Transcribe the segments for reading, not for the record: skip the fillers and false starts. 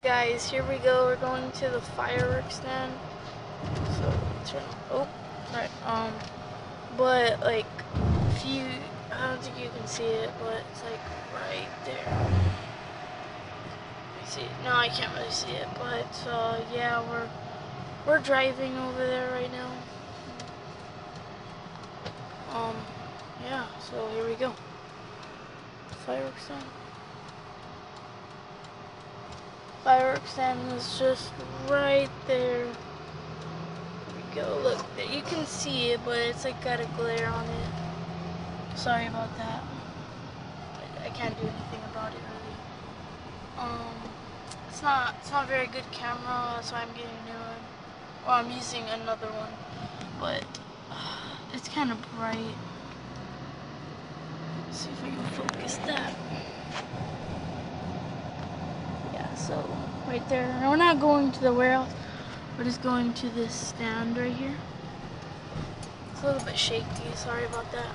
Guys, here we go. We're going to the fireworks stand. So turn. Oh, right. But like, if you, I don't think you can see it, but it's like right there. See? No, I can't really see it, but yeah, we're driving over there right now. Yeah. So here we go. Fireworks stand. Fireworks stand is just right there. There we go. Look, you can see it, but it's like got a glare on it. Sorry about that. I can't do anything about it really. It's not very good camera. That's why I'm getting a new one. Well, I'm using another one, but it's kind of bright. Let's see if I can focus that. Yeah, so right there. And we're not going to the warehouse. We're just going to this stand right here. It's a little bit shaky. Sorry about that.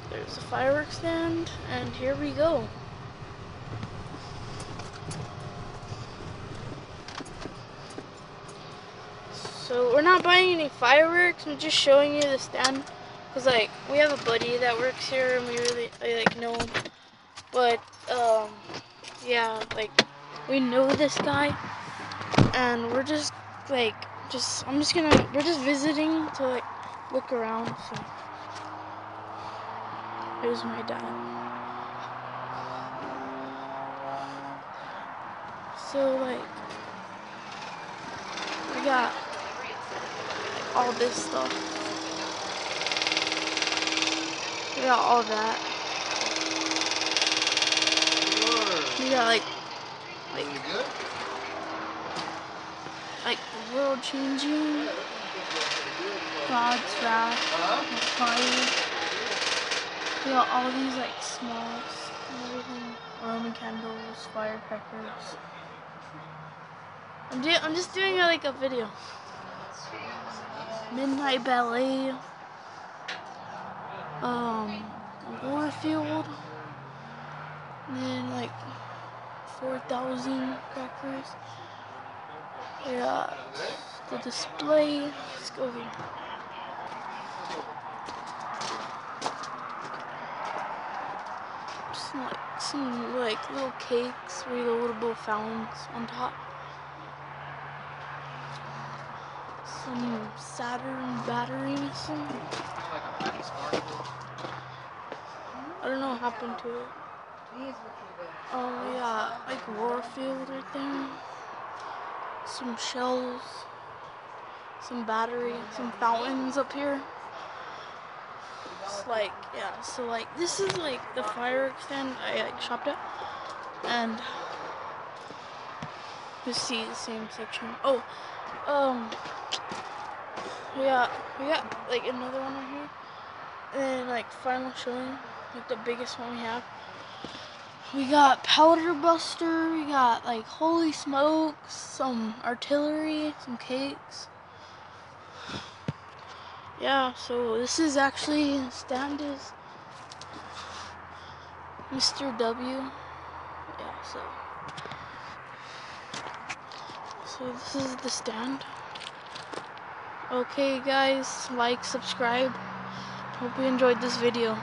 There's a fireworks stand, and here we go. So we're not buying any fireworks. I'm just showing you the stand, cause like we have a buddy that works here, and I like know him. But yeah, like we know this guy, and we're just like we're just visiting to like look around. So here's my dad. So like we got all this stuff. We got all that. We got like the world changing, God's wrath, fire. We got all these like smokes and everything, Roman candles, firecrackers. I'm just doing like a video. Midnight ballet, Warfield, and then like 4,000 crackers. Yeah, the display. Let's go here. Some like little cakes, reloadable fountains on top. Some Saturn batteries. I don't know what happened to it. Oh yeah, like Warfield right there. Some shells. Some battery, some fountains up here. It's like, yeah, so like this is like the fireworks stand I like shopped at, and you see the same section. Oh, we got like another one right here, and then like final showing, like the biggest one we have. We got powder buster. We got like holy smokes, some artillery, some cakes. Yeah, so this is actually, the stand is Mr.W. Yeah, so this is the stand. Okay guys, like, subscribe. Hope you enjoyed this video.